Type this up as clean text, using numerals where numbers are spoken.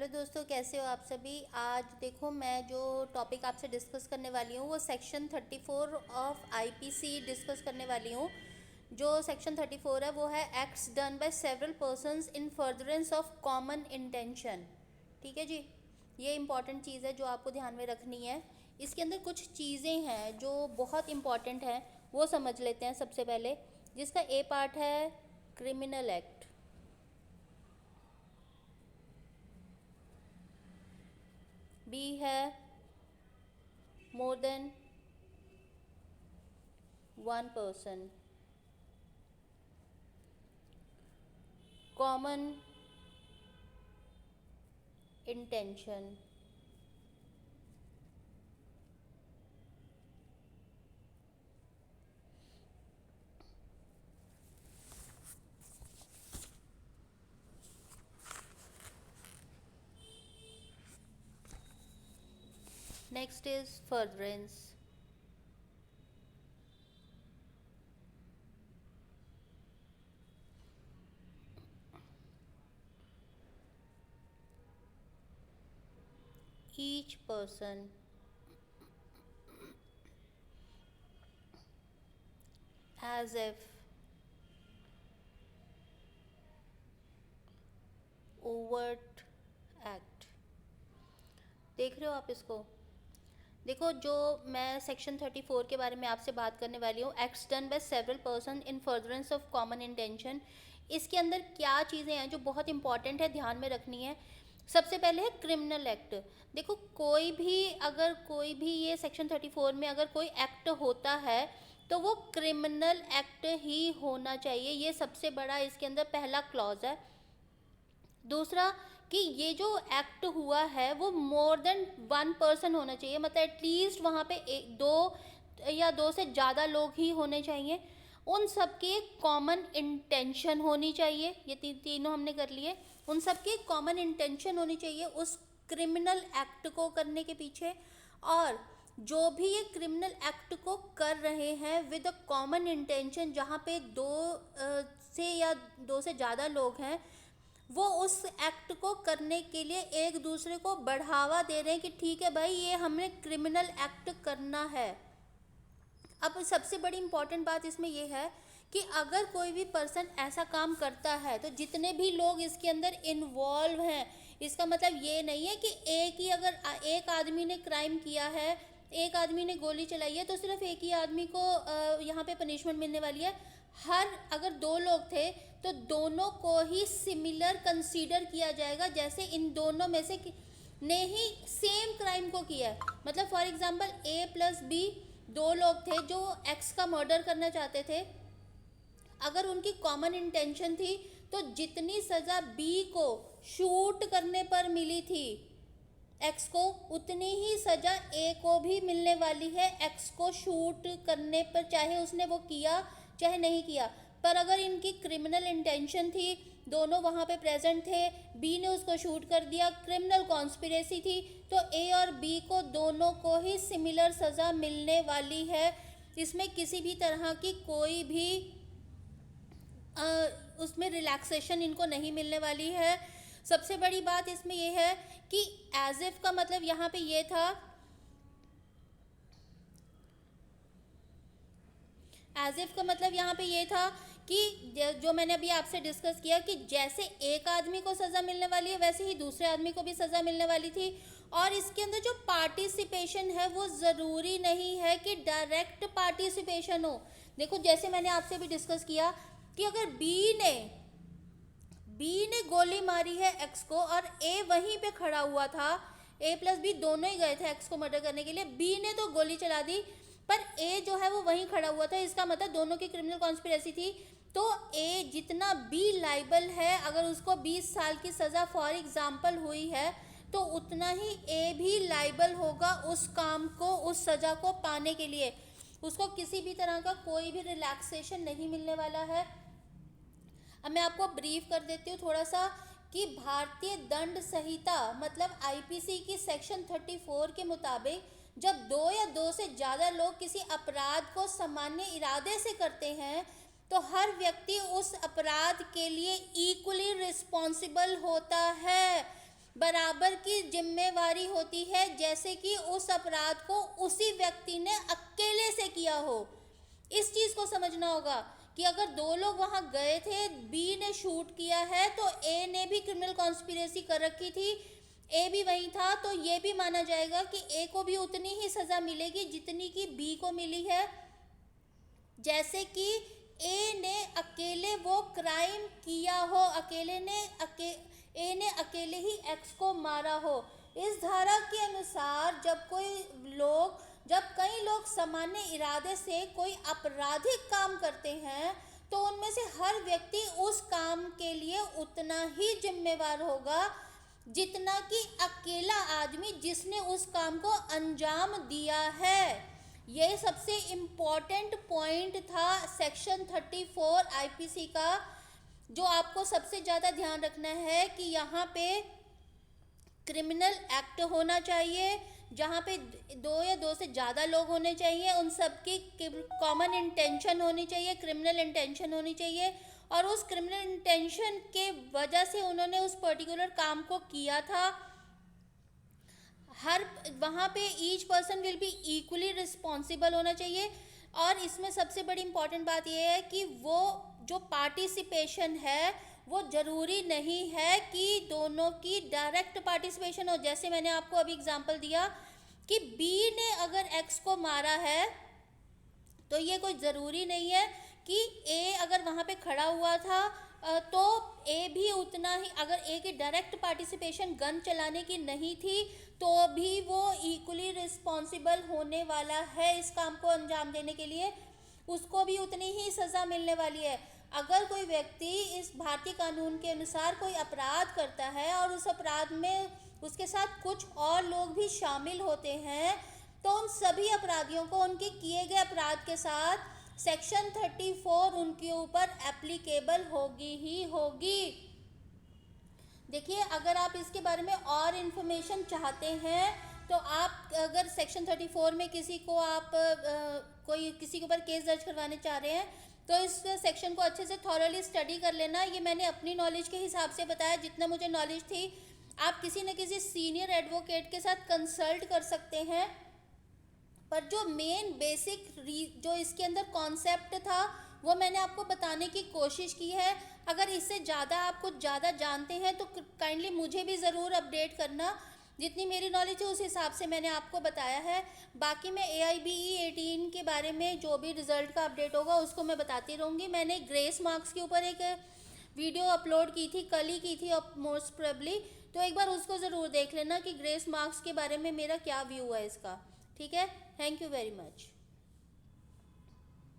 Hello दोस्तों, कैसे हो आप सभी। आज देखो, मैं जो टॉपिक आपसे डिस्कस करने वाली हूँ वो सेक्शन 34 ऑफ आईपीसी डिस्कस करने वाली हूँ। जो सेक्शन 34 है वो है acts done by several persons in furtherance of common intention. ठीक है जी, ये इंपॉर्टेंट चीज़ है जो आपको ध्यान में रखनी है। इसके अंदर कुछ चीज़ें हैं जो बहुत इंपॉर्टेंट हैं, वो समझ लेते हैं सबसे पहले। जिसका ए पार्ट है क्रिमिनल एक्ट, बी है more than one person, common intention, next is furtherance, each person as if overt act। देख रहे हो आप इसको। देखो, जो मैं सेक्शन 34 के बारे में आपसे बात करने वाली हूँ, acts done by several person in furtherance of common intention. इसके अंदर क्या चीज़ें हैं जो बहुत इंपॉर्टेंट है, ध्यान में रखनी है। सबसे पहले है क्रिमिनल एक्ट। देखो, कोई भी ये सेक्शन 34 में अगर कोई एक्ट होता है तो वो क्रिमिनल एक्ट ही होना चाहिए। ये सबसे बड़ा इसके अंदर पहला क्लॉज है। दूसरा कि ये जो एक्ट हुआ है वो मोर देन वन पर्सन होना चाहिए, मतलब एटलीस्ट वहाँ पे दो या दो से ज़्यादा लोग ही होने चाहिए। उन सबकी एक कॉमन इंटेंशन होनी चाहिए। ये तीनों हमने कर लिए। उन सबकी एक कॉमन इंटेंशन होनी चाहिए उस क्रिमिनल एक्ट को करने के पीछे। और जो भी ये क्रिमिनल एक्ट को कर रहे हैं विद अ कॉमन इंटेंशन, जहाँ पे से या दो से ज़्यादा लोग हैं, वो उस एक्ट को करने के लिए एक दूसरे को बढ़ावा दे रहे हैं कि ठीक है भाई, ये हमें क्रिमिनल एक्ट करना है। अब सबसे बड़ी इंपॉर्टेंट बात इसमें यह है कि अगर कोई भी पर्सन ऐसा काम करता है तो जितने भी लोग इसके अंदर इन्वॉल्व हैं, इसका मतलब ये नहीं है कि अगर एक आदमी ने क्राइम किया है, एक आदमी ने गोली चलाई है तो सिर्फ एक ही आदमी को यहाँ पे पनिशमेंट मिलने वाली है। अगर दो लोग थे तो दोनों को ही सिमिलर कंसीडर किया जाएगा, जैसे इन दोनों में से ने ही सेम क्राइम को किया है। मतलब for example A plus B, दो लोग थे जो एक्स का मर्डर करना चाहते थे। अगर उनकी कॉमन इंटेंशन थी तो जितनी सज़ा बी को शूट करने पर मिली थी एक्स को, उतनी ही सज़ा ए को भी मिलने वाली है एक्स को शूट करने पर, चाहे उसने वो किया चाहे नहीं किया। पर अगर इनकी क्रिमिनल इंटेंशन थी, दोनों वहाँ पे प्रेजेंट थे, बी ने उसको शूट कर दिया, क्रिमिनल कॉन्स्पिरेसी थी, तो ए और बी को दोनों को ही सिमिलर सज़ा मिलने वाली है। इसमें किसी भी तरह की कोई भी उसमें रिलैक्सेशन इनको नहीं मिलने वाली है। सबसे बड़ी बात इसमें यह है कि एज इफ का मतलब यहाँ पे ये था, एज इफ का मतलब यहाँ पे ये था कि जो मैंने अभी आपसे डिस्कस किया कि जैसे एक आदमी को सज़ा मिलने वाली है वैसे ही दूसरे आदमी को भी सज़ा मिलने वाली थी। और इसके अंदर जो पार्टिसिपेशन है वो ज़रूरी नहीं है कि डायरेक्ट पार्टिसिपेशन हो। देखो, जैसे मैंने आपसे भी डिस्कस किया कि अगर बी ने गोली मारी है एक्स को और ए वहीं पे खड़ा हुआ था, ए प्लस बी दोनों ही गए थे एक्स को मर्डर करने के लिए, बी ने तो गोली चला दी पर ए जो है वो वहीं खड़ा हुआ था। इसका मतलब दोनों की क्रिमिनल कॉन्स्पिरेसी थी। तो ए जितना बी लाइबल है, अगर उसको 20 साल की सज़ा फॉर एग्जाम्पल हुई है तो उतना ही ए भी लाइबल होगा उस काम को, उस सज़ा को पाने के लिए। उसको किसी भी तरह का कोई भी रिलैक्सेशन नहीं मिलने वाला है। अब मैं आपको ब्रीफ कर देती हूँ थोड़ा सा कि भारतीय दंड संहिता मतलब आईपीसी की सेक्शन 34 के मुताबिक जब दो या दो से ज़्यादा लोग किसी अपराध को सामान्य इरादे से करते हैं तो हर व्यक्ति उस अपराध के लिए इक्वली रिस्पॉन्सिबल होता है, बराबर की जिम्मेवारी होती है, जैसे कि उस अपराध को उसी व्यक्ति ने अकेले से किया हो। इस चीज को समझना होगा कि अगर दो लोग वहां गए थे, बी ने शूट किया है तो ए ने भी क्रिमिनल कॉन्स्पिरेसी कर रखी थी, ए भी वहीं था, तो ये भी माना जाएगा कि ए को भी उतनी ही सजा मिलेगी जितनी कि बी को मिली है। जैसे कि ए ने अकेले वो क्राइम किया हो, ए ने अकेले ही एक्स को मारा हो। इस धारा के अनुसार जब कई लोग सामान्य इरादे से कोई आपराधिक काम करते हैं, तो उनमें से हर व्यक्ति उस काम के लिए उतना ही जिम्मेवार होगा जितना कि अकेला आदमी जिसने उस काम को अंजाम दिया है। ये सबसे इम्पॉर्टेंट पॉइंट था सेक्शन 34 आईपीसी का, जो आपको सबसे ज़्यादा ध्यान रखना है कि यहाँ पे क्रिमिनल एक्ट होना चाहिए, जहाँ पे दो या दो से ज़्यादा लोग होने चाहिए, उन सबकी कॉमन इंटेंशन होनी चाहिए, क्रिमिनल इंटेंशन होनी चाहिए, और उस क्रिमिनल इंटेंशन के वजह से उन्होंने उस पर्टिकुलर काम को किया था। हर वहाँ पे each person will be equally responsible होना चाहिए। और इसमें सबसे बड़ी इम्पॉर्टेंट बात यह है कि वो जो पार्टिसिपेशन है वो ज़रूरी नहीं है कि दोनों की डायरेक्ट पार्टिसिपेशन हो। जैसे मैंने आपको अभी एग्जांपल दिया कि बी ने अगर एक्स को मारा है, तो ये कोई ज़रूरी नहीं है कि ए अगर वहाँ पे खड़ा हुआ था तो ए भी उतना ही, अगर ए की डायरेक्ट पार्टिसिपेशन गन चलाने की नहीं थी तो भी वो इक्वली रिस्पॉन्सिबल होने वाला है इस काम को अंजाम देने के लिए, उसको भी उतनी ही सज़ा मिलने वाली है। अगर कोई व्यक्ति इस भारतीय कानून के अनुसार कोई अपराध करता है और उस अपराध में उसके साथ कुछ और लोग भी शामिल होते हैं, तो उन सभी अपराधियों को उनके किए गए अपराध के साथ सेक्शन 34 उनके ऊपर एप्लीकेबल होगी ही होगी। देखिए, अगर आप इसके बारे में और इन्फॉर्मेशन चाहते हैं तो आप अगर सेक्शन 34 में किसी के ऊपर केस दर्ज करवाने चाह रहे हैं तो इस सेक्शन को अच्छे से थॉरली स्टडी कर लेना। ये मैंने अपनी नॉलेज के हिसाब से बताया, जितना मुझे नॉलेज थी। आप किसी न किसी सीनियर एडवोकेट के साथ कंसल्ट कर सकते हैं, पर जो मेन बेसिक जो इसके अंदर कॉन्सेप्ट था वो मैंने आपको बताने की कोशिश की है। अगर इससे ज़्यादा आप कुछ ज़्यादा जानते हैं तो काइंडली मुझे भी ज़रूर अपडेट करना। जितनी मेरी नॉलेज है उस हिसाब से मैंने आपको बताया है। बाकी मैं AIBE 18 के बारे में जो भी रिज़ल्ट का अपडेट होगा उसको मैं बताती रहूँगी। मैंने ग्रेस मार्क्स के ऊपर एक वीडियो अपलोड की थी, कल ही की थी मोस्ट प्रोबेबली, तो एक बार उसको ज़रूर देख लेना कि ग्रेस मार्क्स के बारे में मेरा क्या व्यू है इसका। ठीक है, थैंक यू वेरी मच।